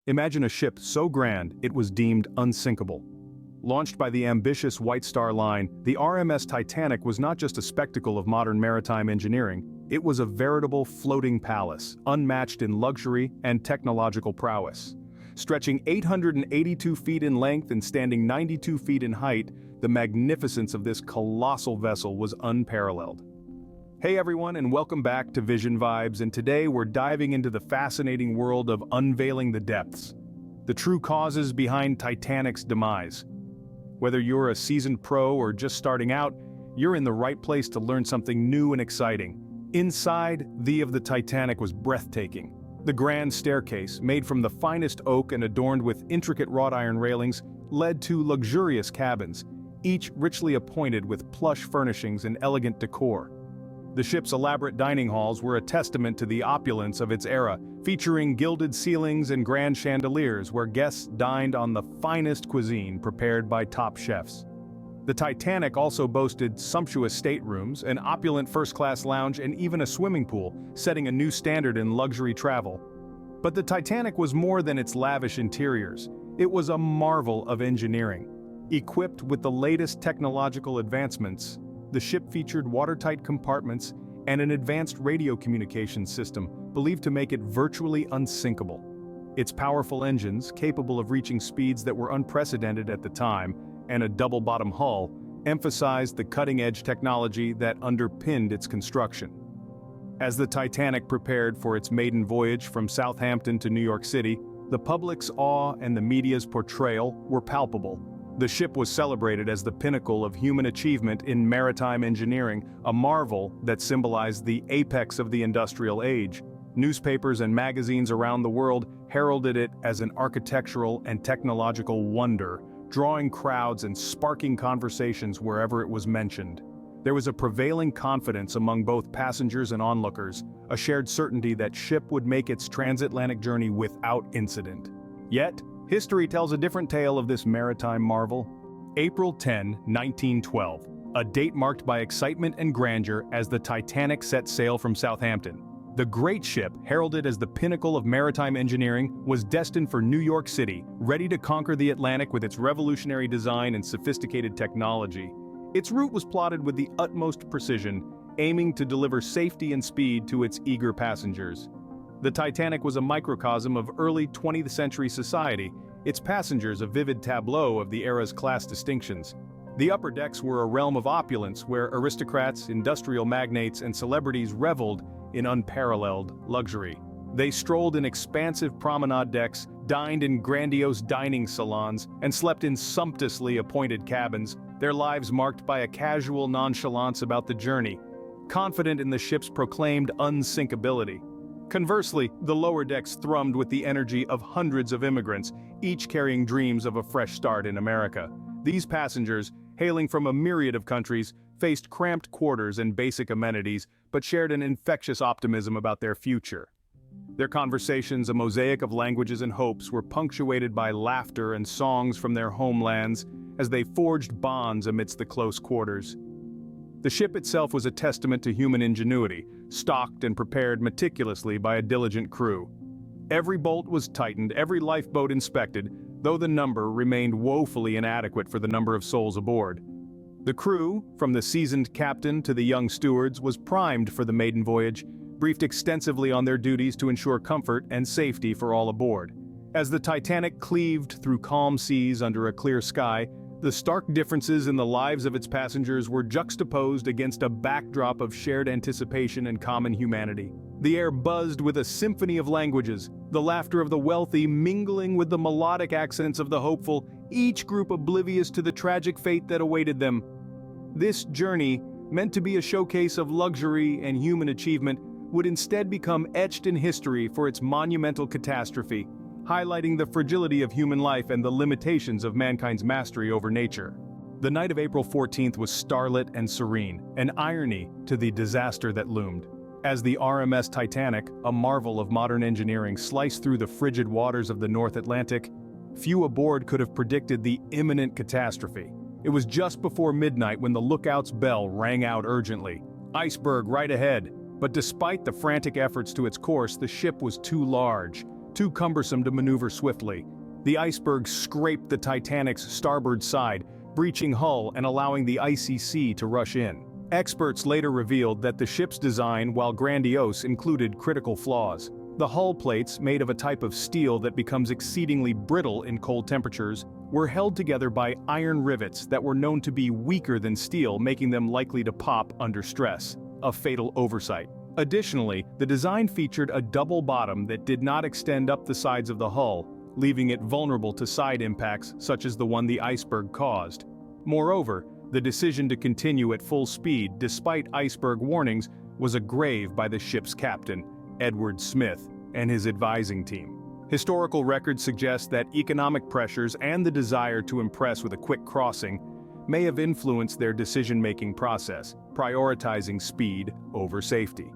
Imagine a ship so grand it was deemed unsinkable. Launched by the ambitious White Star Line, the RMS Titanic was not just a spectacle of modern maritime engineering, it was a veritable floating palace, unmatched in luxury and technological prowess. Stretching 882 feet in length and standing 92 feet in height, the magnificence of this colossal vessel was unparalleled. Hey everyone, and welcome back to Vision Vibes, and today we're diving into the fascinating world of unveiling the depths, the true causes behind Titanic's demise. Whether you're a seasoned pro or just starting out, you're in the right place to learn something new and exciting. Inside, the of the Titanic was breathtaking. The grand staircase, made from the finest oak and adorned with intricate wrought iron railings, led to luxurious cabins, each richly appointed with plush furnishings and elegant decor. The ship's elaborate dining halls were a testament to the opulence of its era, featuring gilded ceilings and grand chandeliers where guests dined on the finest cuisine prepared by top chefs. The Titanic also boasted sumptuous staterooms, an opulent first-class lounge, and even a swimming pool, setting a new standard in luxury travel. But the Titanic was more than its lavish interiors. It was a marvel of engineering. Equipped with the latest technological advancements, the ship featured watertight compartments and an advanced radio communications system believed to make it virtually unsinkable. Its powerful engines, capable of reaching speeds that were unprecedented at the time, and a double-bottom hull, emphasized the cutting-edge technology that underpinned its construction. As the Titanic prepared for its maiden voyage from Southampton to New York City, the public's awe and the media's portrayal were palpable. The ship was celebrated as the pinnacle of human achievement in maritime engineering, a marvel that symbolized the apex of the industrial age. Newspapers and magazines around the world heralded it as an architectural and technological wonder, drawing crowds and sparking conversations wherever it was mentioned. There was a prevailing confidence among both passengers and onlookers, a shared certainty that ship would make its transatlantic journey without incident. Yet, history tells a different tale of this maritime marvel. April 10, 1912, a date marked by excitement and grandeur as the Titanic set sail from Southampton. The great ship, heralded as the pinnacle of maritime engineering, was destined for New York City, ready to conquer the Atlantic with its revolutionary design and sophisticated technology. Its route was plotted with the utmost precision, aiming to deliver safety and speed to its eager passengers. The Titanic was a microcosm of early 20th century society, its passengers a vivid tableau of the era's class distinctions. The upper decks were a realm of opulence where aristocrats, industrial magnates, and celebrities reveled in unparalleled luxury. They strolled in expansive promenade decks, dined in grandiose dining salons, and slept in sumptuously appointed cabins, their lives marked by a casual nonchalance about the journey, confident in the ship's proclaimed unsinkability. Conversely, the lower decks thrummed with the energy of hundreds of immigrants, each carrying dreams of a fresh start in America. These passengers, hailing from a myriad of countries, faced cramped quarters and basic amenities, but shared an infectious optimism about their future. Their conversations, a mosaic of languages and hopes, were punctuated by laughter and songs from their homelands as they forged bonds amidst the close quarters. The ship itself was a testament to human ingenuity, stocked and prepared meticulously by a diligent crew. Every bolt was tightened, every lifeboat inspected, though the number remained woefully inadequate for the number of souls aboard. The crew, from the seasoned captain to the young stewards, was primed for the maiden voyage, briefed extensively on their duties to ensure comfort and safety for all aboard. As the Titanic cleaved through calm seas under a clear sky, the stark differences in the lives of its passengers were juxtaposed against a backdrop of shared anticipation and common humanity. The air buzzed with a symphony of languages, the laughter of the wealthy mingling with the melodic accents of the hopeful, each group oblivious to the tragic fate that awaited them. This journey, meant to be a showcase of luxury and human achievement, would instead become etched in history for its monumental catastrophe, highlighting the fragility of human life and the limitations of mankind's mastery over nature. The night of April 14th was starlit and serene, an irony to the disaster that loomed. As the RMS Titanic, a marvel of modern engineering, sliced through the frigid waters of the North Atlantic, few aboard could have predicted the imminent catastrophe. It was just before midnight when the lookout's bell rang out urgently. Iceberg right ahead. But despite the frantic efforts to its course, the ship was too large, too cumbersome to maneuver swiftly. The iceberg scraped the Titanic's starboard side, breaching hull and allowing the icy sea to rush in. Experts later revealed that the ship's design, while grandiose, included critical flaws. The hull plates, made of a type of steel that becomes exceedingly brittle in cold temperatures, were held together by iron rivets that were known to be weaker than steel, making them likely to pop under stress, a fatal oversight. Additionally, the design featured a double bottom that did not extend up the sides of the hull, leaving it vulnerable to side impacts such as the one the iceberg caused. Moreover, the decision to continue at full speed despite iceberg warnings was a grave by the ship's captain, Edward Smith, and his advising team. Historical records suggest that economic pressures and the desire to impress with a quick crossing may have influenced their decision-making process, prioritizing speed over safety.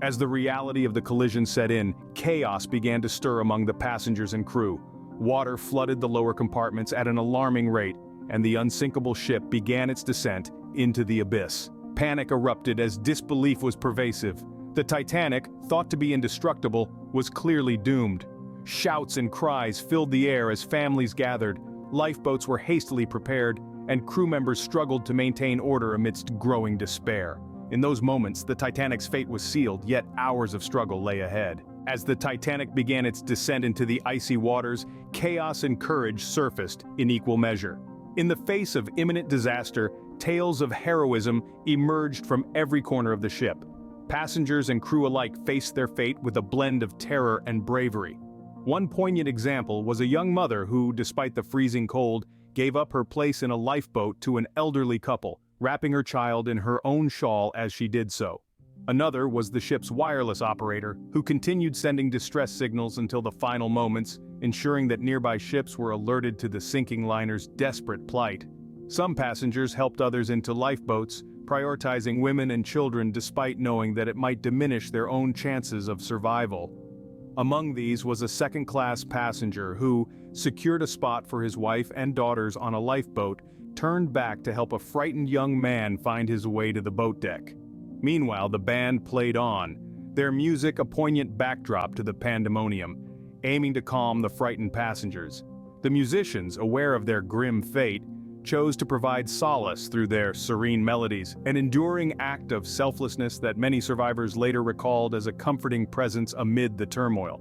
As the reality of the collision set in, chaos began to stir among the passengers and crew. Water flooded the lower compartments at an alarming rate, and the unsinkable ship began its descent into the abyss. Panic erupted as disbelief was pervasive. The Titanic, thought to be indestructible, was clearly doomed. Shouts and cries filled the air as families gathered, lifeboats were hastily prepared, and crew members struggled to maintain order amidst growing despair. In those moments, the Titanic's fate was sealed, yet hours of struggle lay ahead. As the Titanic began its descent into the icy waters, chaos and courage surfaced in equal measure. In the face of imminent disaster, tales of heroism emerged from every corner of the ship. Passengers and crew alike faced their fate with a blend of terror and bravery. One poignant example was a young mother who, despite the freezing cold, gave up her place in a lifeboat to an elderly couple, wrapping her child in her own shawl as she did so. Another was the ship's wireless operator, who continued sending distress signals until the final moments, ensuring that nearby ships were alerted to the sinking liner's desperate plight. Some passengers helped others into lifeboats, prioritizing women and children despite knowing that it might diminish their own chances of survival. Among these was a second-class passenger who, secured a spot for his wife and daughters on a lifeboat, turned back to help a frightened young man find his way to the boat deck. Meanwhile, the band played on, their music a poignant backdrop to the pandemonium, aiming to calm the frightened passengers. The musicians, aware of their grim fate, chose to provide solace through their serene melodies, an enduring act of selflessness that many survivors later recalled as a comforting presence amid the turmoil.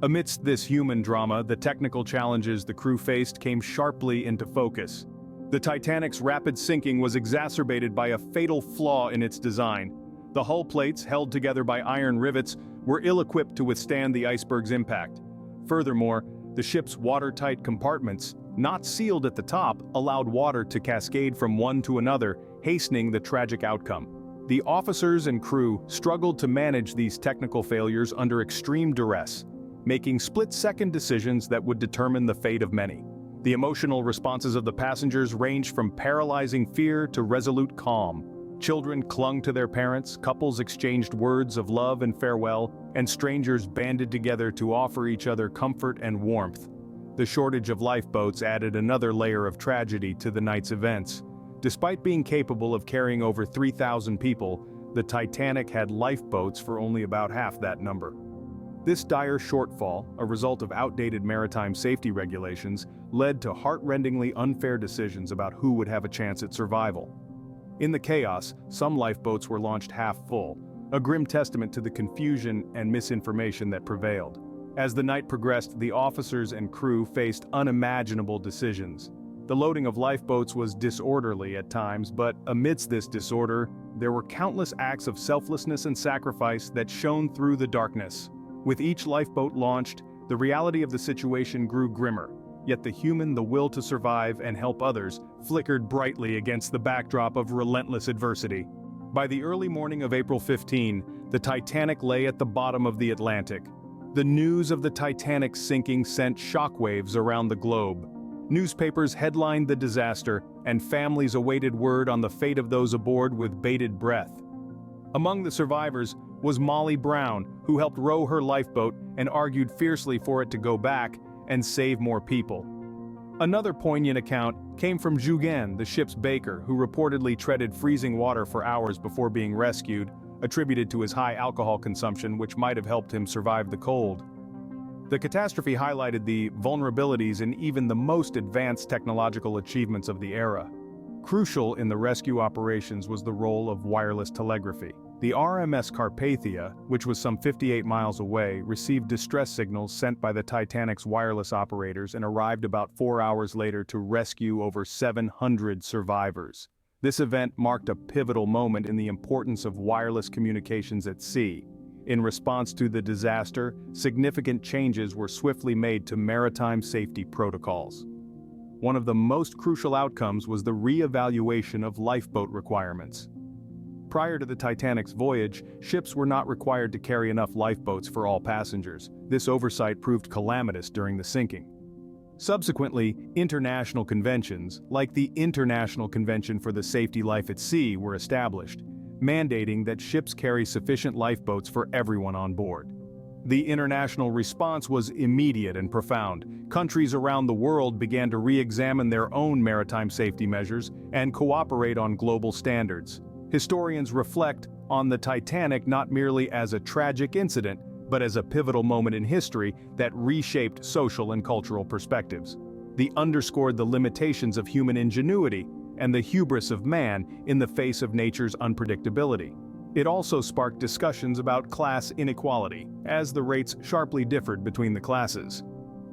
Amidst this human drama, the technical challenges the crew faced came sharply into focus. The Titanic's rapid sinking was exacerbated by a fatal flaw in its design. The hull plates, held together by iron rivets, were ill-equipped to withstand the iceberg's impact. Furthermore, the ship's watertight compartments, not sealed at the top, allowed water to cascade from one to another, hastening the tragic outcome. The officers and crew struggled to manage these technical failures under extreme duress, making split-second decisions that would determine the fate of many. The emotional responses of the passengers ranged from paralyzing fear to resolute calm. Children clung to their parents, couples exchanged words of love and farewell, and strangers banded together to offer each other comfort and warmth. The shortage of lifeboats added another layer of tragedy to the night's events. Despite being capable of carrying over 3,000 people, the Titanic had lifeboats for only about half that number. This dire shortfall, a result of outdated maritime safety regulations, led to heart-rendingly unfair decisions about who would have a chance at survival. In the chaos, some lifeboats were launched half-full, a grim testament to the confusion and misinformation that prevailed. As the night progressed, the officers and crew faced unimaginable decisions. The loading of lifeboats was disorderly at times, but amidst this disorder, there were countless acts of selflessness and sacrifice that shone through the darkness. With each lifeboat launched, the reality of the situation grew grimmer, yet the will to survive and help others, flickered brightly against the backdrop of relentless adversity. By the early morning of April 15, the Titanic lay at the bottom of the Atlantic. The news of the Titanic's sinking sent shockwaves around the globe. Newspapers headlined the disaster, and families awaited word on the fate of those aboard with bated breath. Among the survivors was Molly Brown, who helped row her lifeboat and argued fiercely for it to go back and save more people. Another poignant account came from Jugan, the ship's baker, who reportedly treaded freezing water for hours before being rescued, attributed to his high alcohol consumption, which might have helped him survive the cold. The catastrophe highlighted the vulnerabilities in even the most advanced technological achievements of the era. Crucial in the rescue operations was the role of wireless telegraphy. The RMS Carpathia, which was some 58 miles away, received distress signals sent by the Titanic's wireless operators and arrived about 4 hours later to rescue over 700 survivors. This event marked a pivotal moment in the importance of wireless communications at sea. In response to the disaster, significant changes were swiftly made to maritime safety protocols. One of the most crucial outcomes was the re-evaluation of lifeboat requirements. Prior to the Titanic's voyage, ships were not required to carry enough lifeboats for all passengers. This oversight proved calamitous during the sinking. Subsequently, international conventions, like the International Convention for the Safety Life at Sea, were established, mandating that ships carry sufficient lifeboats for everyone on board. The international response was immediate and profound. Countries around the world began to re-examine their own maritime safety measures and cooperate on global standards. Historians reflect on the Titanic not merely as a tragic incident, but as a pivotal moment in history that reshaped social and cultural perspectives. They underscored the limitations of human ingenuity and the hubris of man in the face of nature's unpredictability. It also sparked discussions about class inequality, as the rates sharply differed between the classes.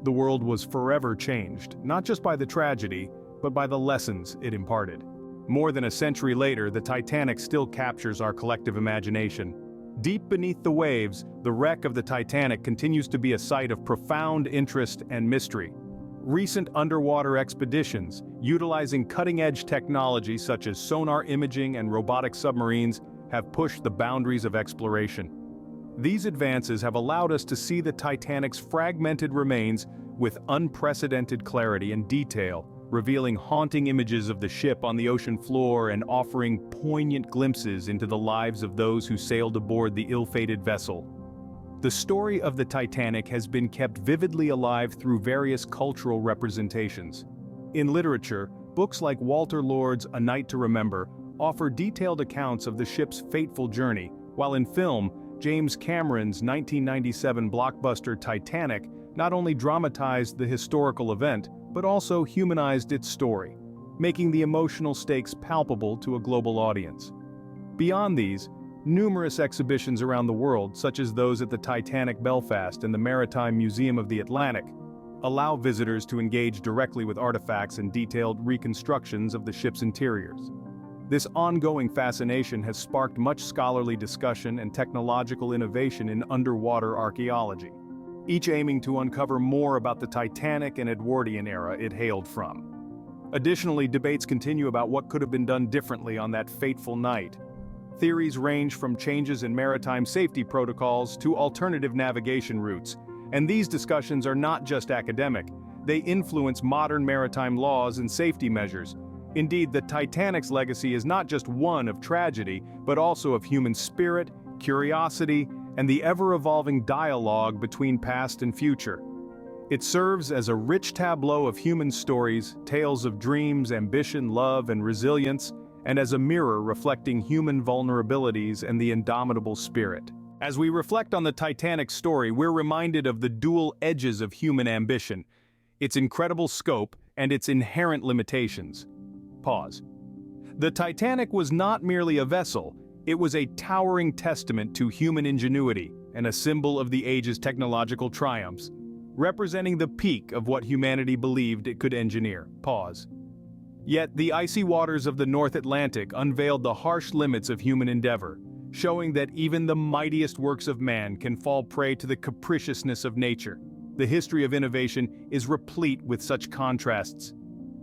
The world was forever changed, not just by the tragedy, but by the lessons it imparted. More than a century later, the Titanic still captures our collective imagination. Deep beneath the waves, the wreck of the Titanic continues to be a site of profound interest and mystery. Recent underwater expeditions, utilizing cutting-edge technology such as sonar imaging and robotic submarines, have pushed the boundaries of exploration. These advances have allowed us to see the Titanic's fragmented remains with unprecedented clarity and detail, revealing haunting images of the ship on the ocean floor and offering poignant glimpses into the lives of those who sailed aboard the ill-fated vessel. The story of the Titanic has been kept vividly alive through various cultural representations. In literature, books like Walter Lord's A Night to Remember offer detailed accounts of the ship's fateful journey, while in film, James Cameron's 1997 blockbuster Titanic not only dramatized the historical event, but also humanized its story, making the emotional stakes palpable to a global audience. Beyond these, numerous exhibitions around the world, such as those at the Titanic Belfast and the Maritime Museum of the Atlantic, allow visitors to engage directly with artifacts and detailed reconstructions of the ship's interiors. This ongoing fascination has sparked much scholarly discussion and technological innovation in underwater archaeology, each aiming to uncover more about the Titanic and Edwardian era it hailed from. Additionally, debates continue about what could have been done differently on that fateful night. Theories range from changes in maritime safety protocols to alternative navigation routes, and these discussions are not just academic, they influence modern maritime laws and safety measures. Indeed, the Titanic's legacy is not just one of tragedy, but also of human spirit, curiosity, and the ever-evolving dialogue between past and future. It serves as a rich tableau of human stories, tales of dreams, ambition, love, and resilience, and as a mirror reflecting human vulnerabilities and the indomitable spirit. As we reflect on the Titanic's story, we're reminded of the dual edges of human ambition, its incredible scope, and its inherent limitations. Pause. The Titanic was not merely a vessel, it was a towering testament to human ingenuity and a symbol of the age's technological triumphs, representing the peak of what humanity believed it could engineer. Pause. Yet the icy waters of the North Atlantic unveiled the harsh limits of human endeavor, showing that even the mightiest works of man can fall prey to the capriciousness of nature. The history of innovation is replete with such contrasts.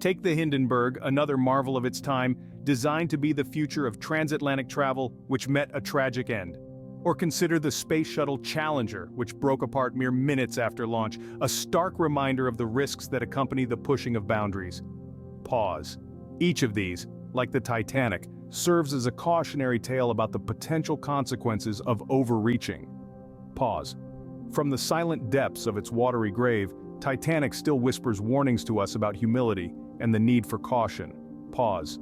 Take the Hindenburg, another marvel of its time, designed to be the future of transatlantic travel, which met a tragic end. Or consider the Space Shuttle Challenger, which broke apart mere minutes after launch, a stark reminder of the risks that accompany the pushing of boundaries. Pause. Each of these, like the Titanic, serves as a cautionary tale about the potential consequences of overreaching. Pause. From the silent depths of its watery grave, Titanic still whispers warnings to us about humility and the need for caution. Pause.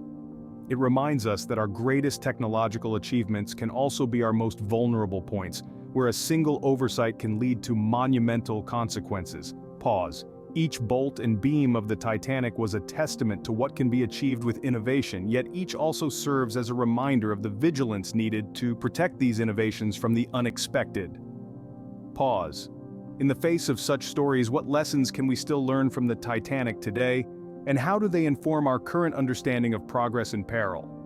It reminds us that our greatest technological achievements can also be our most vulnerable points, where a single oversight can lead to monumental consequences. Pause. Each bolt and beam of the Titanic was a testament to what can be achieved with innovation, yet each also serves as a reminder of the vigilance needed to protect these innovations from the unexpected. Pause. In the face of such stories, what lessons can we still learn from the Titanic today, and how do they inform our current understanding of progress and peril?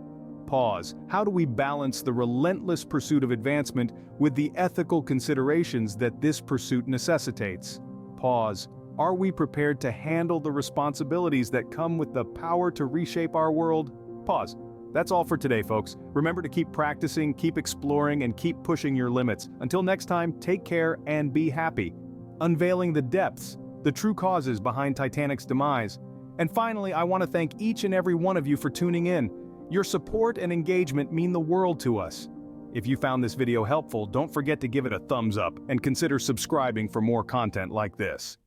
Pause. How do we balance the relentless pursuit of advancement with the ethical considerations that this pursuit necessitates? Pause. Are we prepared to handle the responsibilities that come with the power to reshape our world? Pause. That's all for today, folks. Remember to keep practicing, keep exploring, and keep pushing your limits. Until next time, take care and be happy. Unveiling the depths, the true causes behind Titanic's demise. And finally, I want to thank each and every one of you for tuning in. Your support and engagement mean the world to us. If you found this video helpful, don't forget to give it a thumbs up and consider subscribing for more content like this.